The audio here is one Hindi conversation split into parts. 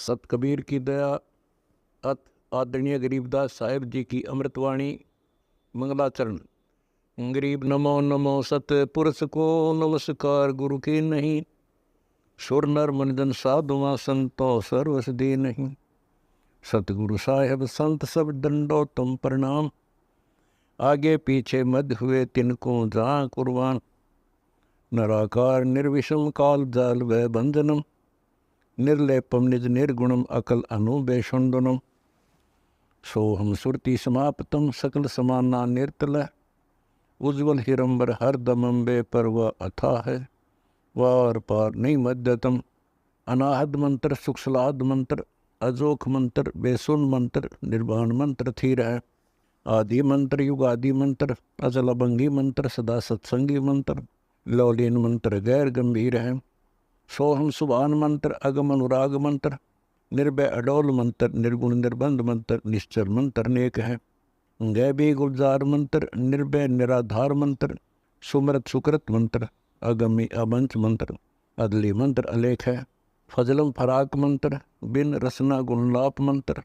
सत कबीर की दया अत आदरणीय गरीबदास साहिब जी की अमृतवाणी मंगलाचरण। गरीब नमो नमो सत पुरुष को नमस्कार गुरु की नहीं, सुर नर मनजन साधुआ संतो सर्वस दी नहीं। सतगुरु साहेब संत सब दंडो तुम प्रणाम, आगे पीछे मध्य हुए तिनको जहाँ कुर्बान। नराकार निर्विषम काल जाल व बंधनम, निर्लेपम निज निर्गुणम अकल अनुबेषुंडनम। सोहम सुरति समाप्तम सकल समाना निर्तल, उज्ज्वल हिरंबर हर दमम बे परवा अथा है। वार पार नहीं मध्यतम, अनाहद मंत्र सुखसलाद मंत्र, अजोख मंत्र बेसुन मंत्र, निर्वाण मंत्र थीर है। आदि मंत्र युगादि मंत्र, अजल अभंगी मंत्र, सदा सत्संगी मंत्र, लौलीन मंत्र गैर गंभीर है। सोहम सुभान मंत्र, अगम अनुराग मंत्र, निर्भय अडोल मंत्र, निर्गुण निर्बंध मंत्र, निश्चल मंत्र नेक है। गैबी गुलजार मंत्र, निर्भय निराधार मंत्र, सुमरत सुकृत मंत्र, अगमी अबंच मंत्र, अदली मंत्र अलेख है। फजलम फराक मंत्र, बिन रसना गुणलाप मंत्र,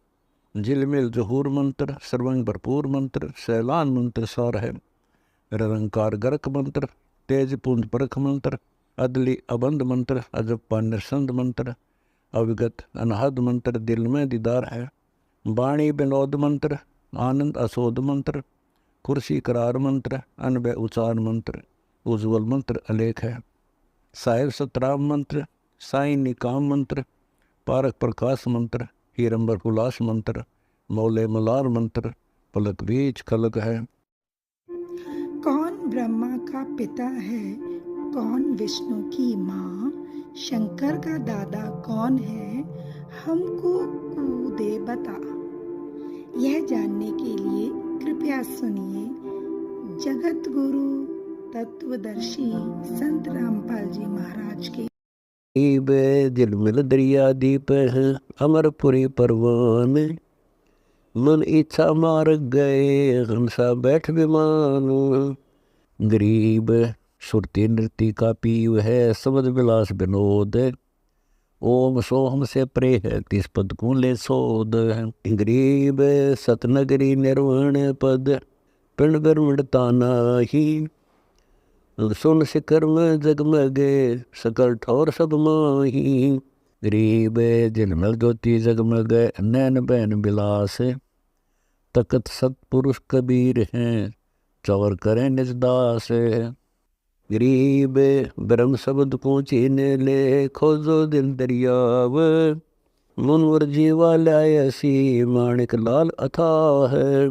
झिलमिल जहूर मंत्र, सर्वंग भरपूर मंत्र, सैलान मंत्र सार है। निरंकार गर्क मंत्र, तेज पुंज परख मंत्र, अदली अबंध मंत्र, अजप्पा निरसंद मंत्र, अविगत अनहद मंत्र, दिल में दीदार है। वाणी विनोद मंत्र, आनंद असोद मंत्र, कुर्सी करार मंत्र, अनबय उचार मंत्र, उज्ज्वल मंत्र अलेख है। साहिब सतराम मंत्र, साईं निकाम मंत्र, पारक प्रकाश मंत्र, हीरंबर उल्लास मंत्र, मौले मलार मंत्र, पलक बीच खलक है। कौन ब्रह्मा का पिता है, कौन विष्णु की माँ, शंकर का दादा कौन है, हमको कूदे बता। यह जानने के लिए कृपया सुनिए जगत गुरु तत्वदर्शी संत रामपाल जी महाराज के। झिलमिल दरिया दीप है अमरपुरी परवान, मन इच्छा मार गए हंसा बैठ विमान। गरीब सुरती नृत्य का पीव है समझ विलास विनोद, ओम सोहम से प्रे है तिस पद को ले सोद। गरीब सतनगरी निर्वाण पद, पिंड बिरमड़ता नाही, सुन शिखर में जगमगे सकल ठोर सब माही। गरीब झिलमिल ज्योति जगमग नैन बैन बिलास, तकत सतपुरुष कबीर हैं चौर करें निज दास। गरीब ब्रह्म शब्द को चीन ले खोजो दिल दरियाव, मुनवर जीवा लाय सी माणिक लाल अथाह है।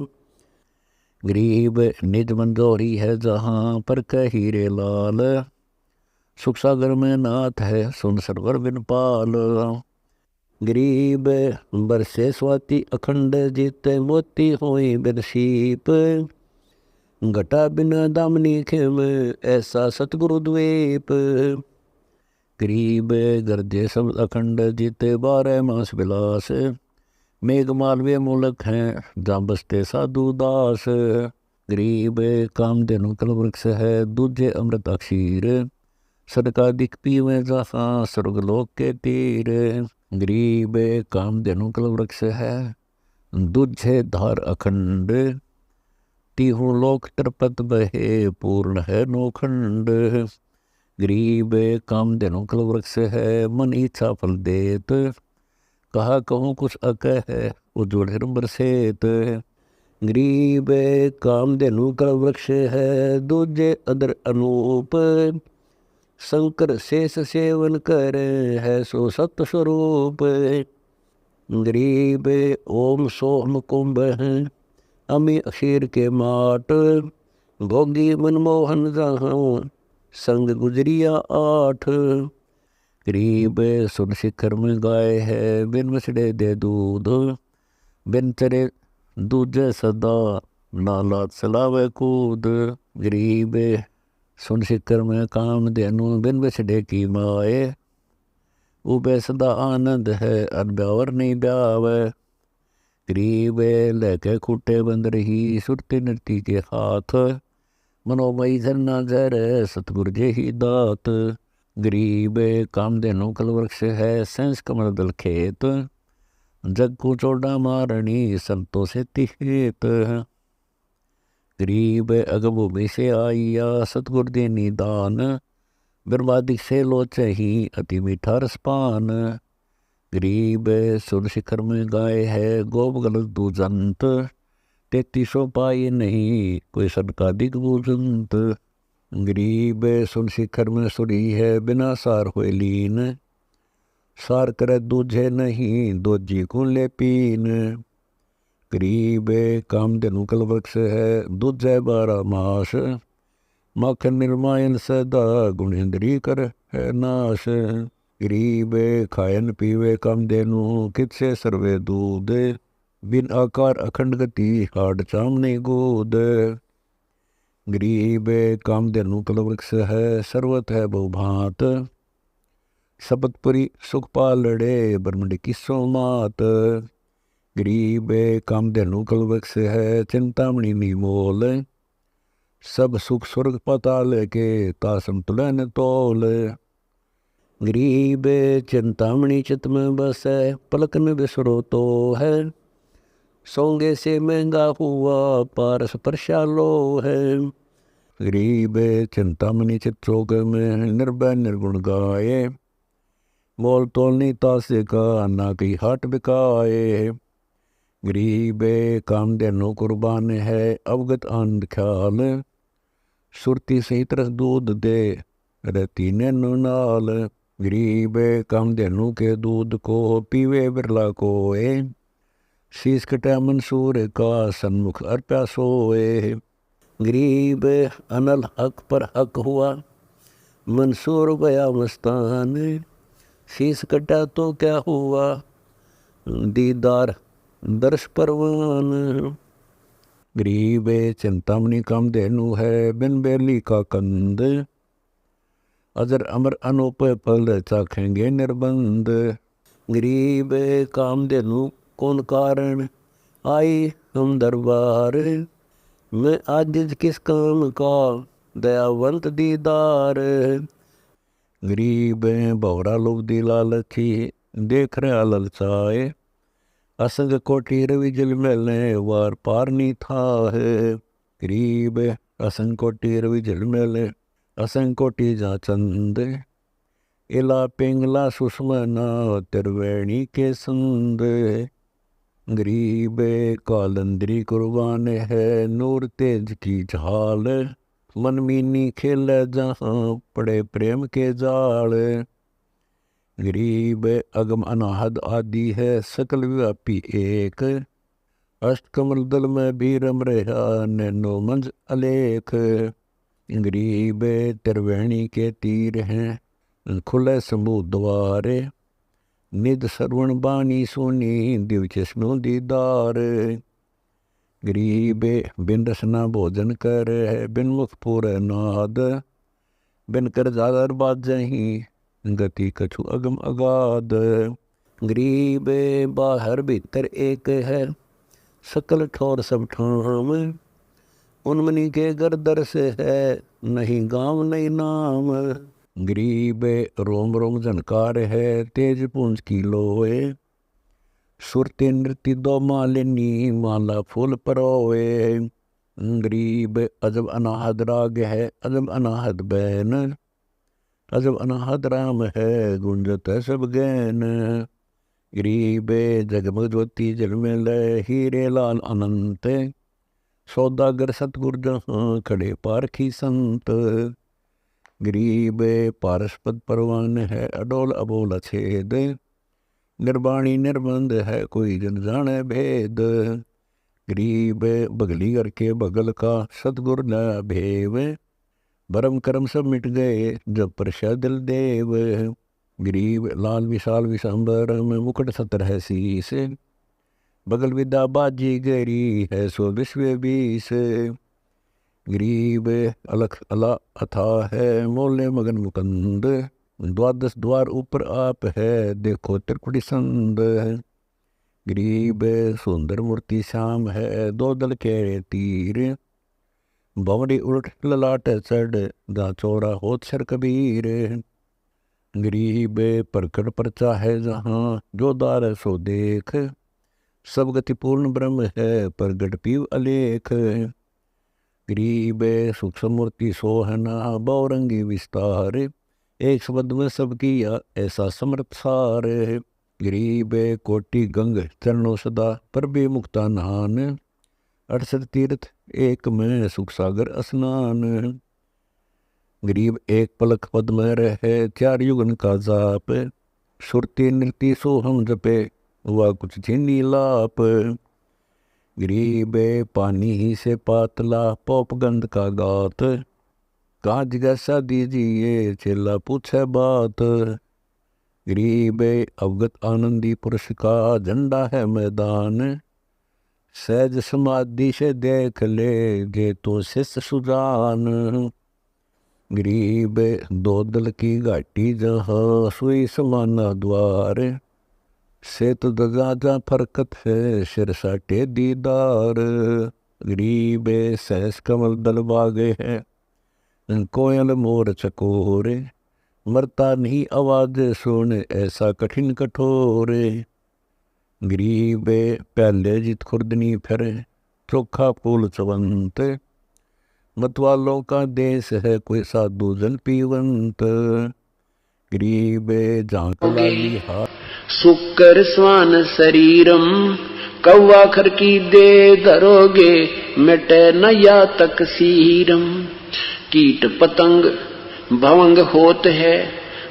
गरीब निज मंजोरी है जहाँ पर हीरे लाल, सुख सागर में नाथ है सुन सरवर बिन पाल। गरीब बरसे स्वाति अखंड जीते मोती होई बिन सीप, घटा बिना दामनी खेम ऐसा सतगुरु द्वीप। गरीब गर्जे सब अखंड जीते 12 मास विलास, मेघ मालवीय मूलक हैं जहाँ बसते साधु दास। गरीब कामधेनु कल वृक्ष है दूजे अमृत अक्षीर, सदकादिक पीवे जहाँ स्वर्गलोक के तीर। गरीब कामधेनु कल वृक्ष है दूजे धार अखंड, तीहू लोक तरपत बहे पूर्ण है नोखंड। गरीब कामधेनु कल वृक्ष है मन इच्छा फल देत, कहा कहूँ कुछ अकह है उज्ज्वल हिरंबर सेत। गरीब कामधेनु कल वृक्ष है दूजे अदर अनूप, शंकर शेष सेवन कर है सो सत्य स्वरूप। गरीब ओम सोम कुंभ अमी अक्षीर के माट, भोगी मनमोहन जहाँ संग गुजरिया 8। गरीब सुन शिखर में गाय है बिन मछड़े दे दूध, बिन चरे दूजे सदा नालात सलावे कूद। गरीब सुन शिखर में कामधेनु बिन बछड़े की माए, उबे सदा आनंद है अनब्यावर नहीं ब्यावे। गरीब लहके खूटे बंद रही सुरती नृत्य के हाथ, मनोमयी झरना जर सतगुर जे ही दात। गरीब कामधेनु कल वृक्ष है सेंस कमल दल खेत, जग को चौड़ा मारणी संतों से तिहित। गरीब अगभूमि से आइया सतगुर दे निदान, बर्बादी से लोचही अति मीठा रसपान। गरीब सुर शिखर में गाय है गोप गलत दूजंत, 3300 पाए नहीं कोई सनकादिक बूजंत। गरीब सुन शिखर में सुरी है बिना सार हुए लीन, सार करे दूझे नहीं दोजी को ले पीन। गरीब कामधेनु कल वृक्ष है दूध है 12 मास, माखन निर्मायन सदा गुणेंद्री कर है नाश। गरीब खायन पीवे कामधेनु कित से सर्वे दूध, बिन आकार अखंड गति हाड चाम नहीं गोद। गरीब कामधेनु कल वृक्ष है सर्वत है बहुभांत, सबतपुरी सुख पालड़े ब्रह्मंड की सोमात। गरीब कामधेनु कल वृक्ष है चिंतामणि निमोल, सब सुख स्वर्ग पाताल के तासम तुलन तोल। गरीब चिंतामणि चित में बसे पलक में बिसरो तो है, सोंगे से महंगा हुआ पारस परशालो है। गरीब चिंतामणि चित चौक में निर्भय निर्गुण गाए, मोल तोलनी तासे का ना कई हाट बिकाए। गरीब कामधेनु कुर्बान है अवगत आनंद ख्याल, सुरती सहित रस दूध दे रहती नैनो नाल। गरीब कामधेनु के दूध को पीवे बिरला कोए, शीस कटा मंसूर का सन्मुख अर्प्या सोए। गरीब अनल हक पर हक हुआ मंसूर गया मस्तान, शीस कटा तो क्या हुआ दीदार दर्श परवान। गरीब चिंतामणि कामधेनु है बिन बेली का कंद, अजर अमर अनूप फल चाखेंगे निर्बंध। गरीब कामधेनु कौन कारण आई हम दरबार, मैं आजिज किस काम का दयावंत दीदार। गरीब भवरा लोग दी लालची देख रहे ललचाए, असंग कोटि रवि जल मेले वार पार नहीं था है। गरीब असंग कोटि रवि जल मेले असंग कोटि जा चंद, इला पिंगला सुषमना तिरवेणी के संद। गरीब कालंदरी कुर्बान है नूर तेज की झाल, मन मीनी खेल जहाँ पड़े प्रेम के जाल। गरीब अगम अनाहद आदि है सकल व्यापी एक, अष्टकमल दल में भी रम रहा नैनो मंज अलेख। गरीब त्रिवेणी के तीर हैं खुले शंभु द्वारे, निध सरवण बानी सुनी दिव चश्मो दीदार। गरीब बिन रसना भोजन कर है बिन मुख पूरे नाद, बिन कर जागर बाजही गति कछु अगम अगाध। गरीब बाहर भीतर एक है सकल ठोर सब ठाम, उनमनी के गर्दर से है नहीं गाँव नहीं नाम। गरीब रोम रोम झनकार है तेज पुंज की लोए, सुरते नृत्य दो मालिनी माला फूल परोए। गरीब अजब अनाहद राग है अजब अनाहद बैन, अजब अनाहद राम है गुंजत है सब गैन। गरीब जगमग ज्योति जलमेल हीरे लाल अनंत, सौदागर सतगुर जहाँ खड़े पारखी संत। गरीब पारसपद परवान है अडोल अबोल छेद, निर्वाणी निर्बंध है कोई जन जाने भेद। गरीब बगली करके बगल का सतगुर न भेव, भरम करम सब मिट गए जब प्रसाद दिल देव। गरीब लाल विशाल विशंबर में मुकुट सतर है शीस, बगल विद्या बाजी गरी है सो विश्व बीस। गरीब अलख अला अथा है मोले मगन मुकंद, द्वादश द्वार ऊपर आप है देखो त्रिकुटी संद। गरीब सुंदर मूर्ति श्याम है दो दल के तीर, भंवरी उलट ललाट चढ़ दा चौरा होत शर कबीर। गरीब परकड़ परचा है जहाँ जो दार सो देख, सब गति पूर्ण ब्रह्म है, प्रगट पीव अलेख। गरीब सूक्ष्म मूर्ति सोहना, बहुरंगी विस्तार, एक शब्द में सब किया ऐसा समर्थ सार। गरीब कोटि गंग चरणों सदा, पर भी मुक्ता नहान, 68 तीर्थ एक में सुख सागर स्नान। गरीब एक पलक पद में रहे, 4 युगन का जाप, सुरती नृति सोहम जपे, हुआ कुछ चीनी लाप। गरीब पानी ही से पातला, पौप गंध का गात, कहा जिज्ञासा दीजिए चेला पूछे बात। गरीब अवगत आनंदी पुरुष का, झंडा है मैदान, सहज समाधि से देख ले गे तो शिष्य सुजान। गरीब 2 दल की घाटी जहाँ, सुई समाना द्वार, से तो दगाजा फरकत है सिर साटे दीदार। गरीब सहस कमल दल बागे है, कोयल मोर चकोरे, मरता नहीं आवाज सुन ऐसा कठिन कठोरे। गरीब पहले जित खुर्दनी फिर, चोखा फूल चवंत, मतवालों का देश है कोई साधु जल पीवंत। गरीब झांक लाली हाथ, सुकर स्वान शरीरम, कौवा खर की दे धरोगे, मिटे न या तक सीरम। कीट पतंग भवंग होत है,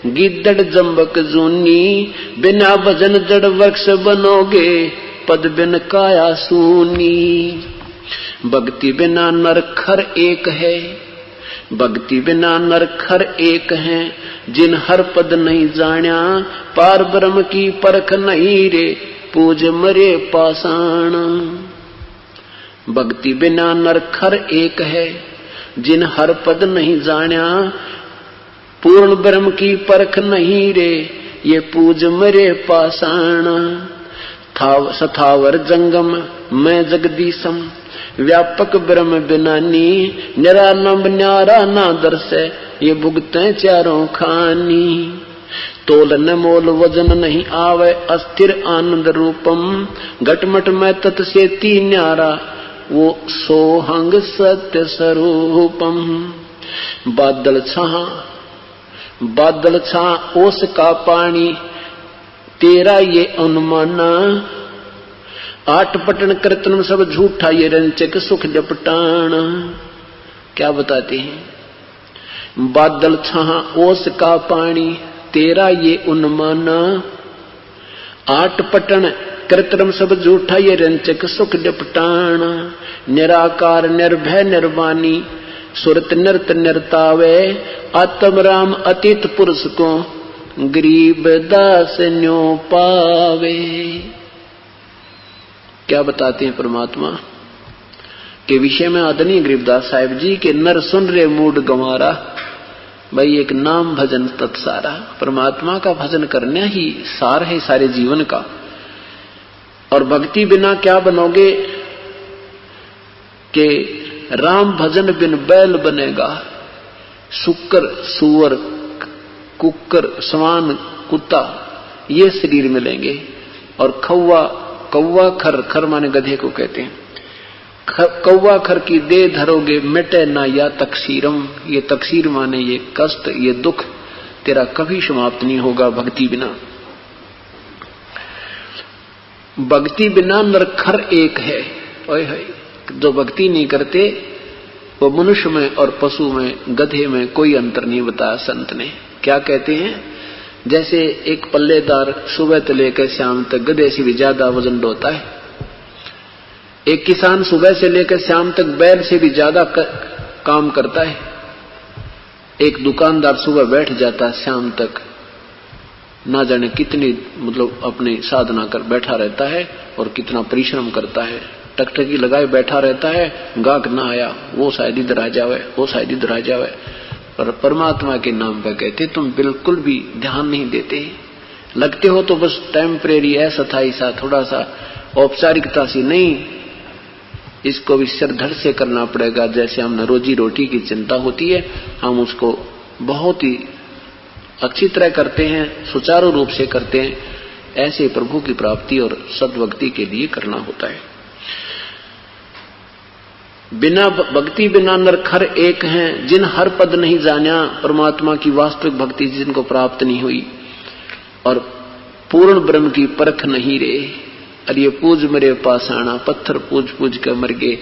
गिद्दड़ जम्बक जूनी, बिना भजन जड़ वृक्ष बनोगे, पद बिन काया सूनी। भक्ति बिना नर खर एक है, भक्ति बिना नर खर एक है, जिन हर पद नहीं जाण्या, पार ब्रह्म की परख नहीं रे, पूज मरे पाषाण। भक्ति बिना नर खर एक है, जिन हर पद नहीं जाण्या, पूर्ण ब्रह्म की परख नहीं रे, ये पूज मरे पाषाण। सथावर जंगम मैं जगदीशम, व्यापक ब्रह्म बिनानी, निरालंब न्यारा ना दर्शे, ये भुगते चारों खानी। तोल न मोल वजन नहीं आवे, अस्थिर आनंद रूपम, घटमट में तत् से ती न्यारा, वो सोहंग सत्य स्वरूपम। बादल छा ओस का पानी, तेरा ये अनुमाना, 8 पटन कीर्तन सब झूठा, ये रंचक सुख जपटाना। क्या बताते हैं? बादल छहा ओस का पानी, तेरा ये उन्माना, 8 पटन कीर्तन सब झूठा, ये रंचक सुख जपटाना। निराकार निर्भय निर्वाणी, सुरत नृत नृतावे, आत्म राम अतीत पुरुष को, गरीब दास न्यो पावे। क्या बताते हैं परमात्मा के विषय में आदरणीय गरीबदास साहिब जी के, नर सुन रे मूड गंवारा, भाई एक नाम भजन तत्सारा। परमात्मा का भजन करना ही सार है सारे जीवन का। और भक्ति बिना क्या बनोगे कि राम भजन बिन बैल बनेगा, सुकर सुअर कुकर स्वान कुत्ता ये शरीर मिलेंगे। और कौवा खर, खर माने गधे को कहते हैं, कौवा खर की दे धरोगे, मिटे ना या तकसीरम, ये तकसीर माने ये कष्ट, ये दुख तेरा कभी समाप्त नहीं होगा भक्ति बिना। भक्ति बिना नरखर एक है। ओए होए, जो भक्ति नहीं करते वो मनुष्य में और पशु में, गधे में कोई अंतर नहीं बताया संत ने। क्या कहते हैं? जैसे एक पल्लेदार सुबह से लेकर शाम तक गधे से भी ज्यादा वजन ढोता है, एक किसान सुबह से लेकर शाम तक बैल से भी ज्यादा काम करता है, एक दुकानदार सुबह बैठ जाता है शाम तक ना जाने कितनी अपनी साधना कर बैठा रहता है और कितना परिश्रम करता है, टकटकी लगाए बैठा रहता है, गाहक ना आया वो शायद इधर आ जावे, वो शायद इधर आ जावे। पर परमात्मा के नाम पर कहते तुम बिल्कुल भी ध्यान नहीं देते, लगते हो तो बस टेम्परेरी ऐसा था, ऐसा थोड़ा सा औपचारिकता सी नहीं, इसको भी सिरधड़ से करना पड़ेगा। जैसे हमने रोजी रोटी की चिंता होती है, हम उसको बहुत ही अच्छी तरह करते हैं, सुचारू रूप से करते हैं, ऐसे प्रभु की प्राप्ति और सद्भक्ति के लिए करना होता है। बिना भक्ति बिना नरखर एक हैं, जिन हर पद नहीं जाना, परमात्मा की वास्तविक भक्ति जिनको प्राप्त नहीं हुई और पूर्ण ब्रह्म की परख नहीं रहे। अरे ये पूज मेरे पाषाणा, पत्थर पूज पूज कर मर गए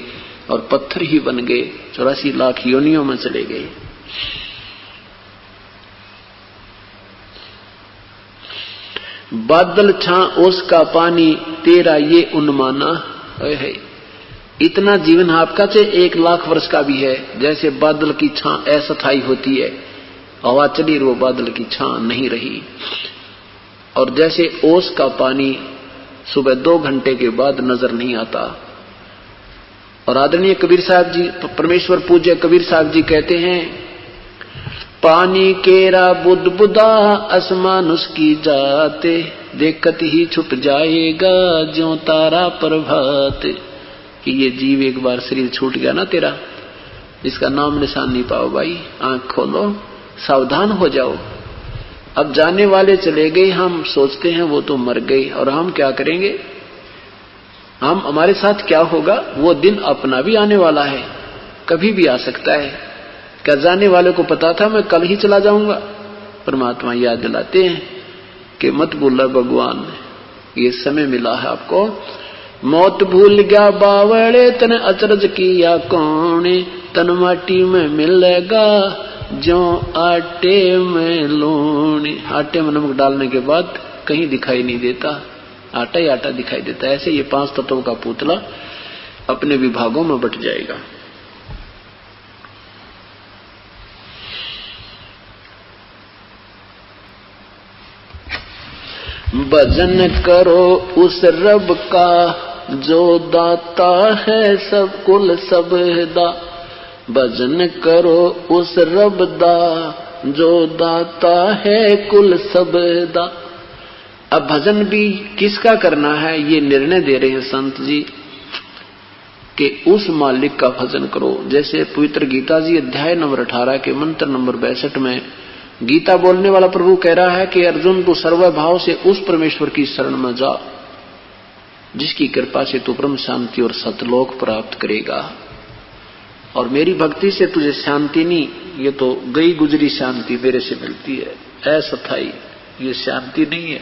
और पत्थर ही बन गए, 84 लाख योनियों में चले गए। बादल छा ओस का पानी, तेरा ये उन्माना है। इतना जीवन आपका चाहे 1 लाख वर्ष का भी है, जैसे बादल की छां अस्थायी होती है, हवा चली वो बादल की छां नहीं रही। और जैसे ओस का पानी सुबह 2 घंटे के बाद नजर नहीं आता। और आदरणीय कबीर साहब जी, परमेश्वर पूज्य कबीर साहब जी कहते हैं, पानी केरा बुद बुदा आसमान उसकी जाते, देखत ही छुप जाएगा ज्यों तारा प्रभात। कि ये जीव एक बार शरीर छूट गया ना तेरा, इसका नाम निशान नहीं पाओ भाई, आंख खोलो, सावधान हो जाओ। अब जाने वाले चले गए, हम सोचते हैं वो तो मर गए, और हम क्या करेंगे, हम हमारे साथ क्या होगा, वो दिन अपना भी आने वाला है, कभी भी आ सकता है। क्या जाने वाले को पता था मैं कल ही चला जाऊंगा? परमात्मा याद दिलाते हैं कि मत भूलना भगवान, ये समय मिला है आपको। मौत भूल गया बावड़े, तन अचरज किया कौन, तन माटी में मिलेगा जो आटे में लूण। आटे में नमक डालने के बाद कहीं दिखाई नहीं देता, आटा ही आटा दिखाई देता है। ऐसे ये 5 तत्वों का पुतला अपने विभागों में बट जाएगा। भजन करो उस रब का जो दाता है सब कुल सबदा। भजन करो उस रब दा जो दाता है कुल सबदा। अब भजन भी किसका करना है, ये निर्णय दे रहे हैं संत जी कि उस मालिक का भजन करो। जैसे पवित्र गीता जी अध्याय नंबर 18 के मंत्र नंबर 62 में गीता बोलने वाला प्रभु कह रहा है कि अर्जुन तू सर्वभाव से उस परमेश्वर की शरण में जा जिसकी कृपा से तू ब्रह्म शांति और सतलोक प्राप्त करेगा। और मेरी भक्ति से तुझे शांति नहीं, ये तो गई गुजरी शांति मेरे से मिलती है, अस्थायी, ये शांति नहीं है,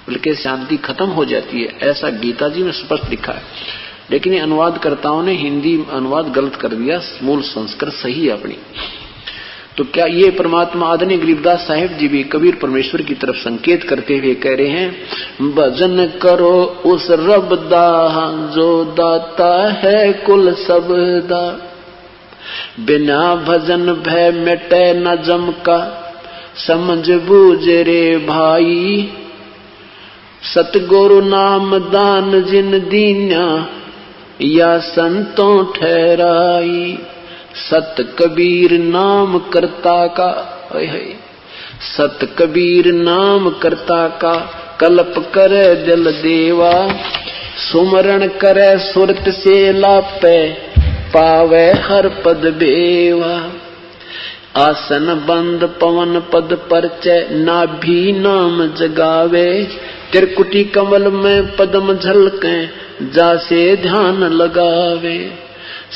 बल्कि शांति खत्म हो जाती है, ऐसा गीता जी में स्पष्ट लिखा है। लेकिन ये अनुवादकर्ताओं ने हिंदी अनुवाद गलत कर दिया, मूल संस्कृत सही है अपनी। तो क्या ये परमात्मा आदरणीय गरीबदास साहिब जी भी कबीर परमेश्वर की तरफ संकेत करते हुए कह रहे हैं, भजन करो उस रब दा जो दाता है कुल सबदा। बिना भजन भय मिटे न जम का, समझ बूझ रे भाई। सतगुरु नाम दान जिन दीन्या, या संतों ठहराई। सत कबीर नाम करता का, सत कबीर नाम करता का, कल्प करे दिल देवा। सुमरण करे सुरत से लापे, पावे हर पद बेवा। आसन बंद पवन पद परचय, नाभि नाम जगावे। त्रिकुटी कमल में पद्म झलके, जासे ध्यान लगावे।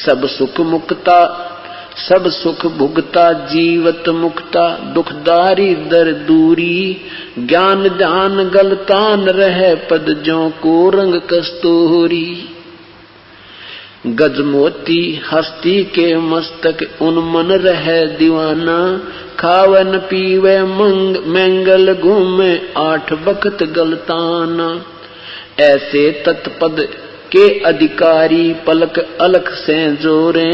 सब सुख मुक्ता सब सुख भुगता, जीवत मुक्ता। दुखदारी दर दूरी, ज्ञान ध्यान गलतान रहे, पद ज्यों को रंग कस्तूरी। गजमोती हस्ती के मस्तक, उन्मन रहे दीवाना। खावन पीवे मंगल घूमे, 8 बखत गलताना। ऐसे तत्पद के अधिकारी, पलक अलख से जोरे।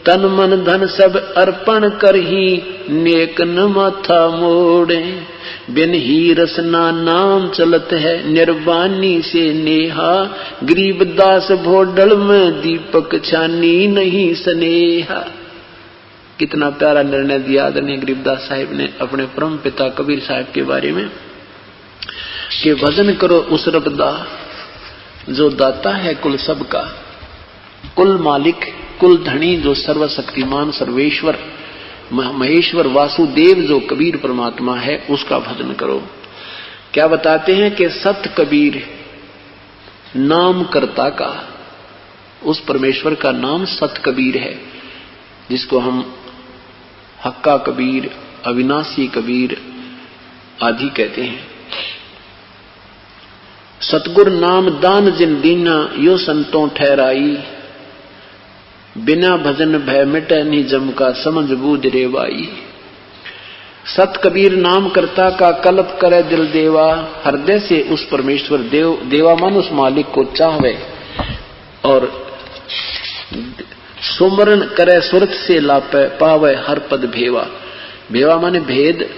तन मन धन सब अर्पण कर ही, नेक न माथा मोड़े। बिन ही रसना नाम चलत है, निर्वाणी से नेहा। गरीबदास भोडल में दीपक छानी, नहीं स्नेहा। कितना प्यारा निर्णय दिया आदरणीय गरीबदास साहिब ने अपने परम पिता कबीर साहब के बारे में कि भजन करो उस रब दा जो दाता है कुल सबका, कुल मालिक, कुल धनी, जो सर्वशक्तिमान सर्वेश्वर महेश्वर वासुदेव जो कबीर परमात्मा है, उसका भजन करो। क्या बताते हैं कि सत कबीर नाम कर्ता का, उस परमेश्वर का नाम सत कबीर है, जिसको हम हक्का कबीर, अविनाशी कबीर आदि कहते हैं। सतगुर नाम दान जिन दीना, यो संतों ठहराई, बिना भजन भय मिटे निजम का, समझ बूझ रेवाई। सत कबीर नाम कर्ता का, कल्प करे दिल देवा, हृदय से उस परमेश्वर देवा मन उस मालिक को चाहवे, और सुमरण करे सुरत से लापे, पावे हर पद भेवा। भेवा माने भेद,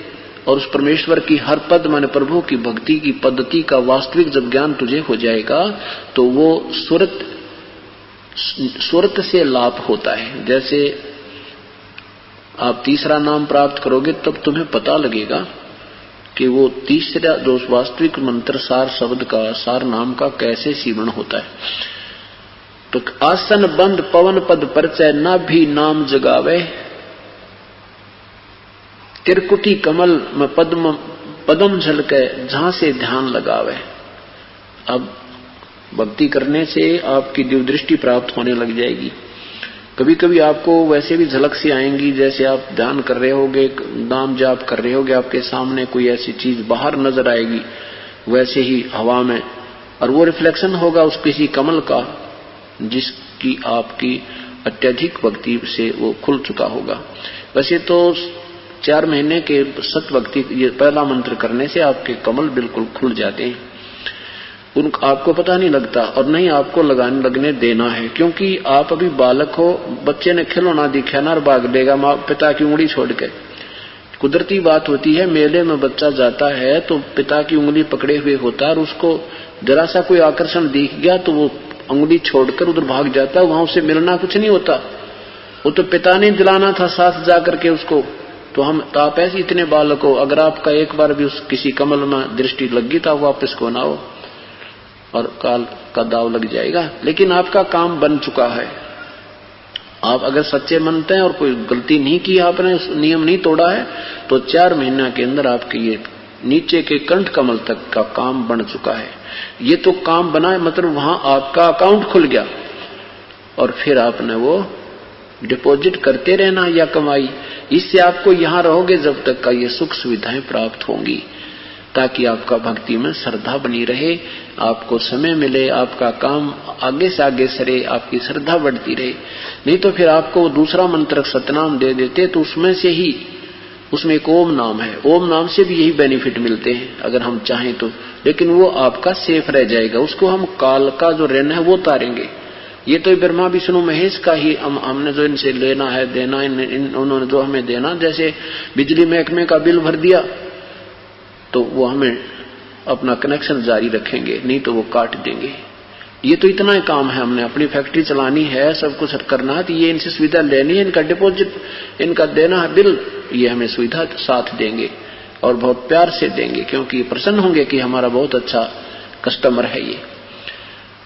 और उस परमेश्वर की हर पद माने प्रभु की भक्ति की पद्धति का वास्तविक जब ज्ञान तुझे हो जाएगा तो वो सुरत से लाभ होता है। जैसे आप तीसरा नाम प्राप्त करोगे तब तुम्हें पता लगेगा कि वो तीसरा जो वास्तविक मंत्र सार शब्द का, सार नाम का कैसे सीवन होता है। तो आसन बंद पवन पद परचय, ना भी नाम जगावे, त्रिकुटी कमल में पदम झलके, जहां से ध्यान लगावे। अब भक्ति करने से आपकी दिव्य दृष्टि प्राप्त होने लग जाएगी। कभी कभी आपको वैसे भी झलक सी आएंगी, जैसे आप ध्यान कर रहे होगे, नाम जाप कर रहे होगे, आपके सामने कोई ऐसी चीज बाहर नजर आएगी, वैसे ही हवा में, और वो रिफ्लेक्शन होगा उस किसी कमल का जिसकी आपकी अत्यधिक भक्ति से वो खुल चुका होगा। वैसे तो 4 महीने के सत भक्ति ये पहला मंत्र करने से आपके कमल बिल्कुल खुल जाते हैं, आपको पता नहीं लगता, और नहीं आपको लगने देना है, क्योंकि आप अभी बालक हो। बच्चे ने खिलौना दिखा ना और भाग लेगा माँ पिता की उंगली छोड़ के। कुदरती बात होती है, मेले में बच्चा जाता है तो पिता की उंगली पकड़े हुए होता है, और उसको जरा सा कोई आकर्षण दिख गया तो वो उंगली छोड़कर उधर भाग जाता है, वहां उससे मिलना कुछ नहीं होता, वो तो पिता ने दिलाना था साथ जाकर के उसको। तो आप ऐसे इतने बालक हो, अगर आपका एक बार भी उस किसी कमल में दृष्टि लगी तो वापस को ना हो और काल का दाव लग जाएगा। लेकिन आपका काम बन चुका है, आप अगर सच्चे मनते हैं और कोई गलती नहीं की, आपने नियम नहीं तोड़ा है, तो 4 महीना के अंदर आपके ये नीचे के कंठ कमल तक का काम बन चुका है। ये तो काम बना है, मतलब वहां आपका अकाउंट खुल गया, और फिर आपने वो डिपॉजिट करते रहना या कमाई। इससे आपको यहां रहोगे जब तक का ये सुख सुविधाएं प्राप्त होंगी, ताकि आपका भक्ति में श्रद्धा बनी रहे, आपको समय मिले, आपका काम आगे से आगे सरे, आपकी श्रद्धा बढ़ती रहे। नहीं तो फिर आपको दूसरा मंत्र सतनाम दे देते तो उसमें से ही, उसमें एक ओम नाम है, ओम नाम से भी यही बेनिफिट मिलते हैं अगर हम चाहें तो, लेकिन वो आपका सेफ रह जाएगा, उसको हम काल का जो ऋण है वो तारेंगे। ये तो ब्रह्मा विष्णु महेश का ही हमने जो इनसे लेना है देना, उन्होंने जो हमें देना, जैसे बिजली महकमे का बिल भर दिया तो वो हमें अपना कनेक्शन जारी रखेंगे, नहीं तो वो काट देंगे। ये तो इतना ही काम है, हमने अपनी फैक्ट्री चलानी है, सब कुछ करना है, तो ये इनसे सुविधा लेनी है, इनका डिपॉजिट इनका देना है बिल, ये हमें सुविधा साथ देंगे और बहुत प्यार से देंगे, क्योंकि प्रसन्न होंगे कि हमारा बहुत अच्छा कस्टमर है ये।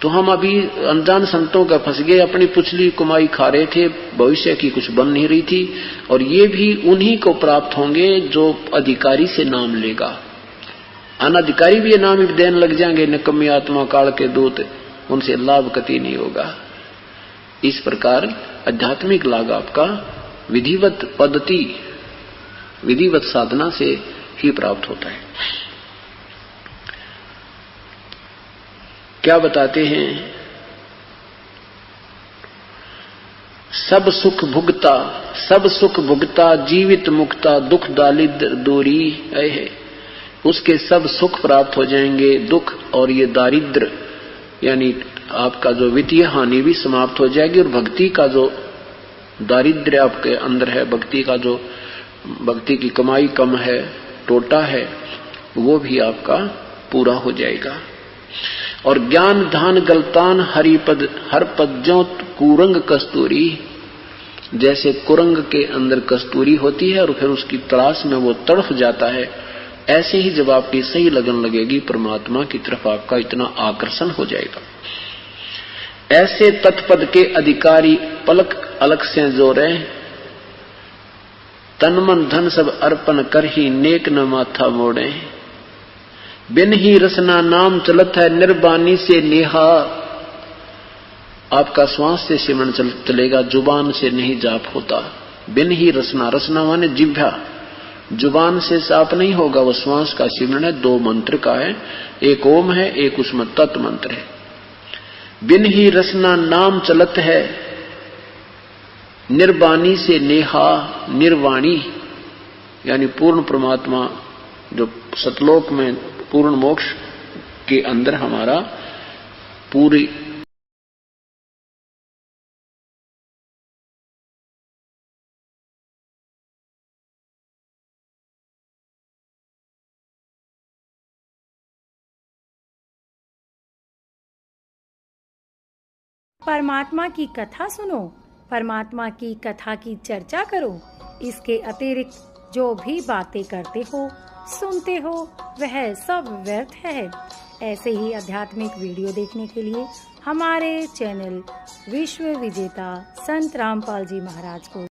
तो हम अभी अनजान संतों का फंस गए, अपनी पुछली कुमाई खा रहे थे, भविष्य की कुछ बन नहीं रही थी, और ये भी उन्हीं को प्राप्त होंगे जो अधिकारी से नाम लेगा। अनधिकारी भी ये नाम देने लग जाएंगे, निकम्मी आत्मा काल के दूत, उनसे लाभ कति नहीं होगा। इस प्रकार आध्यात्मिक लाभ आपका विधिवत पद्धति, विधिवत साधना से ही प्राप्त होता है। क्या बताते हैं? सब सुख भुगता जीवित मुक्ता, दुख दारिद्र दूरी है। उसके सब सुख प्राप्त हो जाएंगे, दुख और ये दारिद्र यानी आपका जो वित्तीय हानि भी समाप्त हो जाएगी, और भक्ति का जो दारिद्र्य आपके अंदर है, भक्ति का जो भक्ति की कमाई कम है, टोटा है, वो भी आपका पूरा हो जाएगा। और ज्ञान धान गलतान हरिपद हर पद ज्यों कुरंग कस्तूरी, जैसे कुरंग के अंदर कस्तूरी होती है और फिर उसकी तलाश में वो तड़फ जाता है, ऐसे ही जब आपकी सही लगन लगेगी परमात्मा की तरफ, आपका इतना आकर्षण हो जाएगा। ऐसे तत्पद के अधिकारी पलक अलग से जोरे, तन मन धन सब अर्पण कर ही नेक न माथा मोड़े। बिन ही रसना नाम चलत है निर्बानी से नेहा। आपका श्वास से सिमरन चलेगा, जुबान से नहीं जाप होता। बिन ही रसना, रसना माने जिह्वा, जुबान से जाप नहीं होगा, वो श्वास का सिमरन है। 2 मंत्र का है, एक ओम है, एक उसमें तत् मंत्र है। बिन ही रसना नाम चलत है निर्वाणी से नेहा। निर्वाणी यानी पूर्ण परमात्मा, जो सतलोक में पूर्ण मोक्ष के अंदर हमारा पूरी परमात्मा की कथा सुनो, परमात्मा की कथा की चर्चा करो। इसके अतिरिक्त जो भी बातें करते हो, सुनते हो, वह सब व्यर्थ है। ऐसे ही आध्यात्मिक वीडियो देखने के लिए हमारे चैनल विश्व विजेता संत रामपाल जी महाराज को